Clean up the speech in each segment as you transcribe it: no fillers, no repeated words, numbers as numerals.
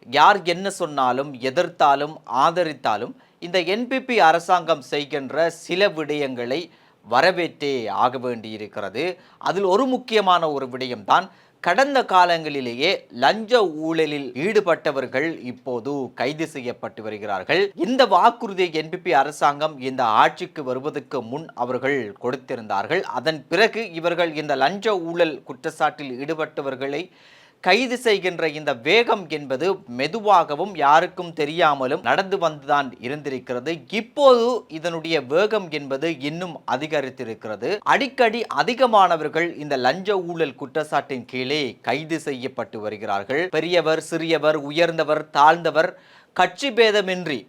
யார் என்ன சொன்னாலும் எதிர்த்தாலும் ஆதரித்தாலும் இந்த என்பிபி அரசாங்கம் செய்கின்ற சில விடயங்களை வரவேற்றே ஆக வேண்டியிருக்கிறது. அதில் ஒரு முக்கியமான ஒரு விடயம்தான் கடந்த காலங்களிலேயே லஞ்ச ஊழலில் ஈடுபட்டவர்கள் இப்போது கைது செய்யப்பட்டு வருகிறார்கள். இந்த வாக்குறுதியை என்பிபி அரசாங்கம் இந்த ஆட்சிக்கு வருவதற்கு முன் அவர்கள் கொடுத்திருந்தார்கள். அதன் பிறகு இவர்கள் இந்த லஞ்ச ஊழல் குற்றச்சாட்டில் ஈடுபட்டவர்களை கைது செய்கின்ற இந்த வேகம் என்பது மெதுவாகவும் யாருக்கும் தெரியாமலும் நடந்து வந்துதான் இருந்திருக்கிறது. இப்போது இதனுடைய வேகம் என்பது இன்னும் அதிகரித்திருக்கிறது. அடிக்கடி அதிகமானவர்கள் இந்த லஞ்ச ஊழல் குற்றச்சாட்டின் கீழே கைது செய்யப்பட்டு வருகிறார்கள். பெரியவர், சிறியவர், உயர்ந்தவர், தாழ்ந்தவர், கட்சி பேதமின்றி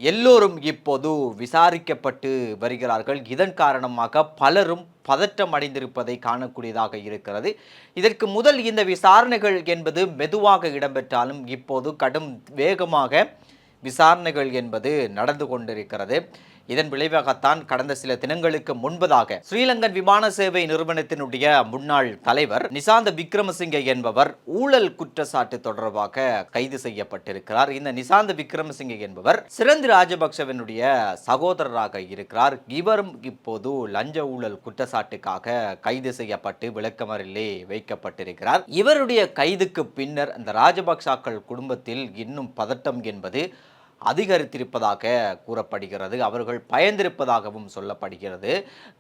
எல்லோரும் இப்போது விசாரிக்கப்பட்டு வருகிறார்கள். இதன் காரணமாக பலரும் பதற்றம் அடைந்திருப்பதை காணக்கூடியதாக இருக்கிறது. இதற்கு முதல் இந்த விசாரணைகள் என்பது மெதுவாக இடம்பெற்றாலும் இப்போது கடும் வேகமாக விசாரணைகள் என்பது நடந்து கொண்டிருக்கிறது. இதன் விளைவாகத்தான் கடந்த சில தினங்களுக்கு முன்பதாக ஸ்ரீலங்கன் விமான சேவை நிறுவனத்தினுடைய முன்னாள் தலைவர் நிசாந்த விக்ரமசிங்க என்பவர் ஊழல் குற்றச்சாட்டு தொடர்பாக கைது செய்யப்பட்டிருக்கிறார். இந்த நிசாந்த விக்ரமசிங்க என்பவர் சிரந்தி ராஜபக்சவினுடைய சகோதரராக இருக்கிறார். இவரும் இப்போது லஞ்ச ஊழல் குற்றச்சாட்டுக்காக கைது செய்யப்பட்டு விளக்கமறியலிலே வைக்கப்பட்டிருக்கிறார். இவருடைய கைதுக்கு பின்னர் அந்த ராஜபக்சாக்கள் குடும்பத்தில் இன்னும் பதட்டம் என்பது அதிகரித்திருப்பதாக கூறப்படுகிறது. அவர்கள் பயந்திருப்பதாகவும் சொல்லப்படுகிறது.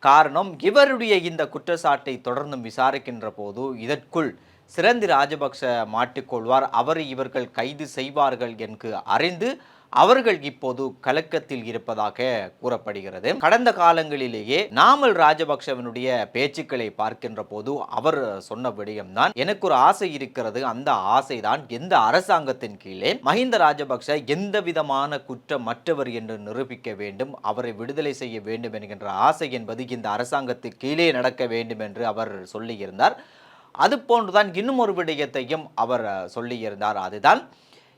காரணம், இவருடைய இந்த குற்றச்சாட்டை தொடர்ந்து விசாரிக்கின்ற போது இதற்குள் சிரந்தி ராஜபக்ச மாட்டிக்கொள்வார், அவரை இவர்கள் கைது செய்வார்கள் என்று அறிந்து அவர்கள் இப்போது கலக்கத்தில் இருப்பதாக கூறப்படுகிறது. கடந்த காலங்களிலேயே நாமல் ராஜபக்சவனுடைய பேச்சுக்களை பார்க்கின்ற போது அவர் சொன்ன விடயம்தான், எனக்கு ஒரு ஆசை இருக்கிறது, அந்த ஆசைதான் எந்த அரசாங்கத்தின் கீழே மஹிந்த ராஜபக்ச எந்த விதமான குற்றமற்றவர் என்று நிரூபிக்க வேண்டும், அவரை விடுதலை செய்ய வேண்டும் என்கின்ற ஆசை என்பது இந்த அரசாங்கத்துக்கு கீழே நடக்க வேண்டும் என்று அவர் சொல்லியிருந்தார். அது போன்றுதான் இன்னும் ஒரு விடயத்தையும் அவர் சொல்லியிருந்தார். அதுதான்,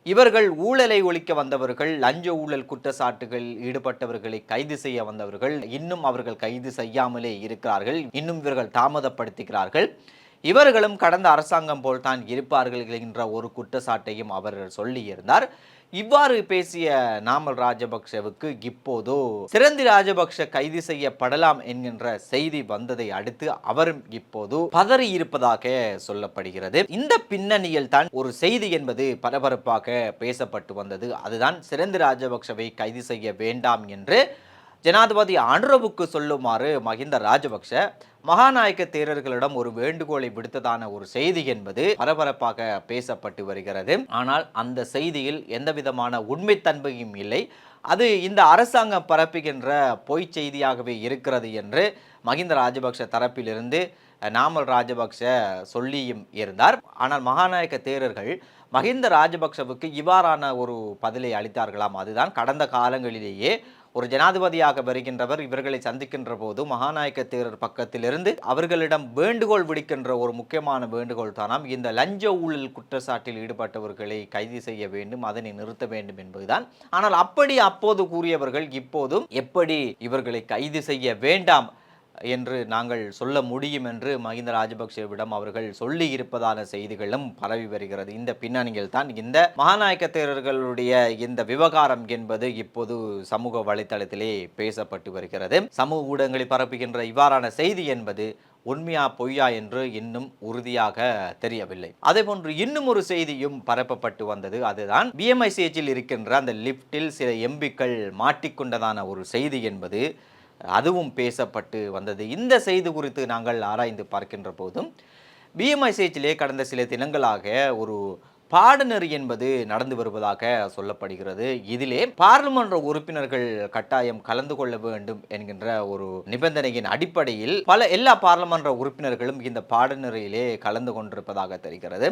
இவர்கள் ஊழலை ஒழிக்க வந்தவர்கள், லஞ்ச ஊழல் குற்றச்சாட்டுகள் ஈடுபட்டவர்களை கைது செய்ய வந்தவர்கள் இன்னும் அவர்கள் கைது செய்யாமலே இருக்கிறார்கள், இன்னும் இவர்கள் தாமதப்படுத்துகிறார்கள், இவர்களும் கடந்த அரசாங்கம் போல்தான் இருப்பார்கள் என்கின்ற ஒரு குற்றச்சாட்டையும் அவர் சொல்லியிருந்தார். இவ்வாறு பேசிய நாமல் ராஜபக்சவுக்கு இப்போதோ சிரந்தி ராஜபக்ச கைது செய்யப்படலாம் என்கின்ற செய்தி வந்ததை அடுத்து அவரும் இப்போது பதறி இருப்பதாக சொல்லப்படுகிறது. இந்த பின்னணியில் தான் ஒரு செய்தி என்பது பரபரப்பாக பேசப்பட்டு வந்தது. அதுதான், சிரந்தி ராஜபக்சவை கைது செய்ய வேண்டாம் என்று ஜனாதிபதி அனுரவுக்கு சொல்லுமாறு மஹிந்த ராஜபக்ச மகாநாயக்க தேரர்களிடம் ஒரு வேண்டுகோளை விடுத்ததான ஒரு செய்தி என்பது பரபரப்பாக பேசப்பட்டு வருகிறது. ஆனால் அந்த செய்தியில் எந்தவிதமான உண்மைத்தன்மையும் இல்லை, அது இந்த அரசாங்கம் பரப்புகின்ற பொய் செய்தியாகவே இருக்கிறது என்று மஹிந்த ராஜபக்ச தரப்பிலிருந்து நாமல் ராஜபக்ச சொல்லியும் இருந்தார். ஆனால் மகாநாயக்க தேரர்கள் மஹிந்த ராஜபக்சவுக்கு இவ்வாறான ஒரு பதிலை அளித்தார்களாம். அதுதான், கடந்த காலங்களிலேயே ஒரு ஜனாதிபதியாக வருகின்றவர் இவர்களை சந்திக்கின்ற போது மகாநாயக்க தேரர் பக்கத்திலிருந்து அவர்களிடம் வேண்டுகோள் விடுக்கின்ற ஒரு முக்கியமான வேண்டுகோள் தானாம், இந்த லஞ்ச ஊழல் குற்றச்சாட்டில் ஈடுபட்டவர்களை கைது செய்ய வேண்டும், அதனை நிறுத்த வேண்டும் என்பதுதான். ஆனால் அப்படி அப்போது கூறியவர்கள் இப்போதும் எப்படி இவர்களை கைது செய்ய வேண்டாம் என்று நாங்கள் சொல்ல முடியும் என்று மஹிந்த ராஜபக்சேவிடம் அவர்கள் சொல்லி இருப்பதான செய்திகளும் பரவி வருகிறது. இந்த பின்னணியில் தான் இந்த மகாநாயக்க தேரர்களுடைய இந்த விவகாரம் என்பது இப்போது சமூக வலைத்தளத்திலே பேசப்பட்டு வருகிறது. சமூக ஊடகங்களில் பரப்புகின்ற இவ்வாறான செய்தி என்பது உண்மையா பொய்யா என்று இன்னும் உறுதியாக தெரியவில்லை. அதே போன்று இன்னும் ஒரு செய்தியும் பரப்பப்பட்டு வந்தது. அதுதான், பிஎம்ஐசிஎச்சில் இருக்கின்ற அந்த லிப்டில் சில எம்பிக்கள் மாட்டிக்கொண்டதான ஒரு செய்தி என்பது அதுவும் பேசப்பட்டு வந்தது. இந்த செய்தி குறித்து நாங்கள் ஆராய்ந்து பார்க்கின்ற போதும் பிஎம்ஐசிஎச்சிலே கடந்த சில தினங்களாக ஒரு பாடநெறி என்பது நடந்து வருவதாக சொல்லப்படுகிறது. இதிலே பார்லிமென்ற உறுப்பினர்கள் கட்டாயம் கலந்து கொள்ள வேண்டும் என்கின்ற ஒரு நிபந்தனையின் அடிப்படையில் எல்லா பார்லிமென்ற உறுப்பினர்களும் இந்த பாடநெறியிலே கலந்து கொண்டிருப்பதாக தெரிகிறது.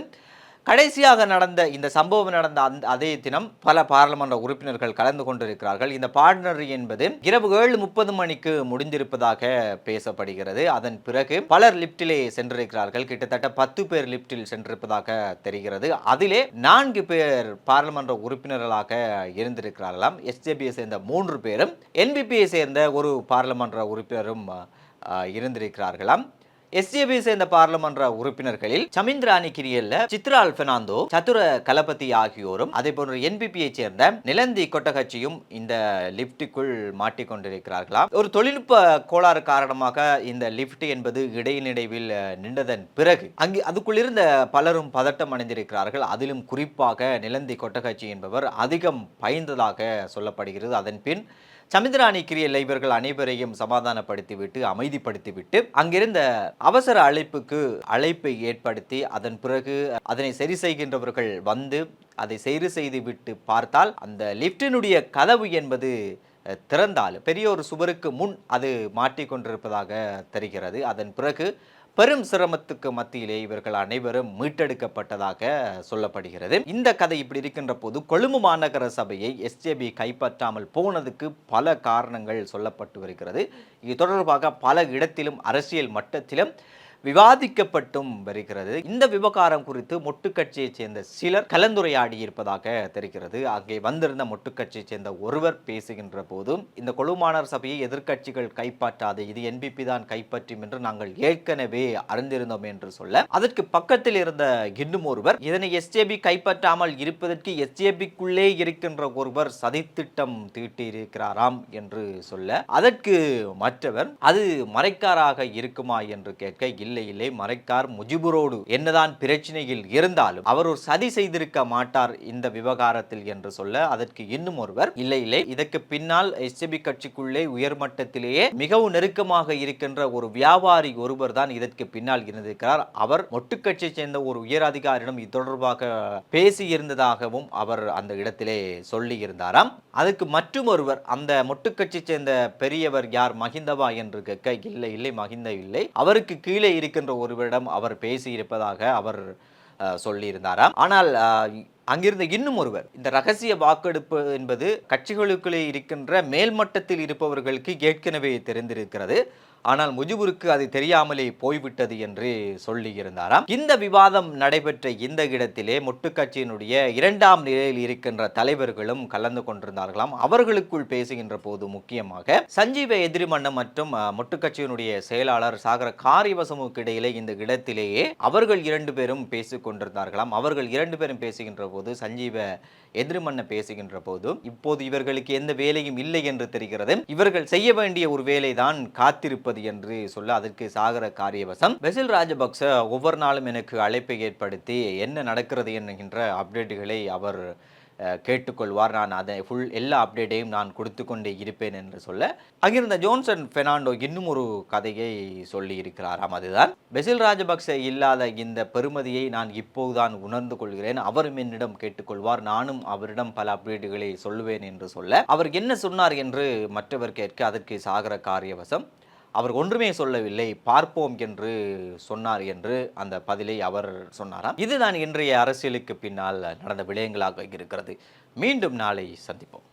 கடைசியாக நடந்த இந்த சம்பவம் நடந்த அதே தினம் பல பாராளுமன்ற உறுப்பினர்கள் கலந்து கொண்டிருக்கிறார்கள். இந்த பாடநெறி என்பது இரவு 7:30 மணிக்கு முடிந்திருப்பதாக பேசப்படுகிறது. அதன் பிறகு பலர் லிப்டிலே சென்றிருக்கிறார்கள். கிட்டத்தட்ட 10 பேர் லிப்டில் சென்றிருப்பதாக தெரிகிறது. அதிலே 4 பேர் பாராளுமன்ற உறுப்பினர்களாக இருந்திருக்கிறார்களாம். எஸ்ஜேபியை சேர்ந்த 3 பேரும், என்பிபியை சேர்ந்த ஒரு பாராளுமன்ற உறுப்பினரும் இருந்திருக்கிறார்களாம். எஸ்ஜேபி சேர்ந்த பாராளுமன்ற உறுப்பினர்களில் சமிந்திராணி கிரியல்ல, சித்ரால் பெர்னாண்டோ, சதுர கலபதி ஆகியோரும் அதே போன்று என்பிபியை சேர்ந்த நிலந்தி கொட்டகச்சியும் இந்த லிப்டுக்குள் மாட்டிக்கொண்டிருக்கிறார்களாம். ஒரு தொழில்நுட்ப கோளாறு காரணமாக இந்த லிப்ட் என்பது இடையிடைவில் நின்றதன் பிறகு அதுக்குள் இருந்த பலரும் பதட்டம் அடைந்திருக்கிறார்கள். அதிலும் குறிப்பாக நிலந்தி கொட்டகச்சி என்பவர் அதிகம் பயந்ததாக சொல்லப்படுகிறது. அதன் பின் சமிந்திராணி கிரியல்ல இவர்கள் அனைவரையும் சமாதானப்படுத்திவிட்டு அமைதிப்படுத்திவிட்டு அங்கிருந்த அவசர அழைப்பை ஏற்படுத்தி அதன் பிறகு அதனை சரி செய்கின்றவர்கள் வந்து அதை சரி செய்து விட்டு பார்த்தால் அந்த லிப்டினுடைய கதவு என்பது திறந்தால் பெரிய ஒரு சுவருக்கு முன் அது மாட்டிக்கொண்டிருப்பதாக தெரிகிறது. அதன் பிறகு பெரும் சிரமத்துக்கு மத்தியிலே இவர்கள் அனைவரும் மீட்டெடுக்கப்பட்டதாக சொல்லப்படுகிறது. இந்த கதை இப்படி இருக்கின்ற போது கொழும்பு மாநகர சபையை எஸ்ஜேபி கைப்பற்றாமல் போனதுக்கு பல காரணங்கள் சொல்லப்பட்டு வருகிறது. இது தொடர்பாக பல இடத்திலும் அரசியல் மட்டத்திலும் விவாதிக்கப்பட்டும் வருகிறது. இந்த விவகாரம் குறித்து மொட்டு கட்சியைச் சேர்ந்த சிலர் கலந்துரையாடி இருப்பதாக தெரிகிறது. அங்கே வந்திருந்த மொட்டு கட்சியைச் சேர்ந்த ஒருவர் பேசுகின்ற போதும் இந்த கொழும்பு மாநகர சபையை எதிர்க்கட்சிகள் கைப்பற்றாது, இது என்பிபி தான் கைப்பற்றும் என்று நாங்கள் ஏற்கனவே அறிந்திருந்தோம் என்று சொல்ல, அதற்கு பக்கத்தில் இருந்த இன்னும் ஒருவர் இதனை எஸ்ஜேபி கைப்பற்றாமல் இருப்பதற்கு எஸ்ஜேபிக்குள்ளே இருக்கின்ற ஒருவர் சதித்திட்டம் தீட்டியிருக்கிறாராம் என்று சொல்ல, அதற்கு மற்றவர் அது மறைக்காராக இருக்குமா என்று கேட்க, இல்லை மறைக்கார் முஜிபுரோடு என்னதான் பிரச்சனையில் இருந்தாலும் அவர் ஒரு சதி செய்திருக்க மாட்டார் இந்த விவகாரத்தில் என்று சொல்ல, அதற்கு இன்னும் ஒருவர் இல்லை இதற்கு பின்னால் எஸ்ஜேபி கட்சிக்குள்ளே உயர்மட்டத்திலேயே மிகவும் நெருக்கமாக இருக்கின்ற ஒரு வியாபாரி ஒருவர் தான் இதற்கு பின்னால் இருந்திருக்கிறார், அவர் மொட்டு கட்சியை சேர்ந்த ஒரு உயர் அதிகாரியிடம் இது தொடர்பாக பேசியிருந்ததாகவும் அவர் அந்த இடத்திலே சொல்லி இருந்தாராம். அதுக்கு மற்றும் ஒருவர் அந்த மொட்டு கட்சியை சேர்ந்த பெரியவர் யார், மஹிந்தவா என்று கேட்க, இல்லை மஹிந்த இல்லை, அவருக்கு கீழே இருக்கின்ற ஒருவரிடம் அவர் பேசியிருப்பதாக அவர் சொல்லியிருந்தாராம். ஆனால் அங்கிருந்த இன்னும் ஒருவர் இந்த ரகசிய வாக்கெடுப்பு என்பது கட்சிகளுக்குள்ளே இருக்கின்ற மேல்மட்டத்தில் இருப்பவர்களுக்கு ஏற்கனவே தெரிந்திருக்கிறது, ஆனால் முஜிபுருக்கு அது தெரியாமலே போய்விட்டது என்று சொல்லி இருந்தாராம். இந்த விவாதம் நடைபெற்ற இந்த இடத்திலே மொட்டு கட்சியினுடைய இரண்டாம் நிலையில் இருக்கின்ற தலைவர்களும் கலந்து கொண்டிருந்தார்களாம். அவர்களுக்குள் பேசுகின்ற போது முக்கியமாக சஞ்சீவ எதிரிமன்னம் மற்றும் மொட்டு கட்சியினுடைய செயலாளர் சாகர காரியவசமுக்கு இடையிலே இந்த இடத்திலேயே அவர்கள் இரண்டு பேரும் பேசிக் கொண்டிருந்தார்களாம். அவர்கள் இரண்டு பேரும் பேசுகின்ற போது சஞ்சீவ எதிர்மன்ன பேசுகின்ற போது, இப்போது இவர்களுக்கு எந்த வேலையும் இல்லை என்று தெரிகிறது, இவர்கள் செய்ய வேண்டிய ஒரு வேலைதான் காத்திருப்பது என்று சொல்ல, அதற்கு சாகர காரியவசம் பெசில் ராஜபக்ச ஒவ்வொரு நாளும் எனக்கு அழைப்பை ஏற்படுத்தி என்ன நடக்கிறது என்கின்ற அப்டேட்டுகளை அவர் கேட்டுக்கொள்வார், நான் அதை எல்லா அப்டேட்டையும் நான் கொடுத்து கொண்டே இருப்பேன் என்று சொல்ல, அங்கிருந்த ஜோன்சன் பெர்னாண்டோ இன்னும் ஒரு கதையை சொல்லி இருக்கிறாராம். அதுதான் பெசில் ராஜபக்ச இல்லாத இந்த பெருமதியை நான் இப்போதுதான் உணர்ந்து கொள்கிறேன், அவரும் என்னிடம் கேட்டுக்கொள்வார், நானும் அவரிடம் பல அப்டேட்டுகளை சொல்லுவேன் என்று சொல்ல, அவர் என்ன சொன்னார் என்று மற்றவர் கேட்க, அதற்கு சாகர காரியவசம் அவர் ஒன்றுமே சொல்லவில்லை, பார்ப்போம் என்று சொன்னார் என்று அந்த பதிலை அவர் சொன்னாராம். இதுதான் இன்றைய அரசியலுக்கு பின்னால் நடந்த விடயங்களாக இருக்கிறது. மீண்டும் நாளை சந்திப்போம்.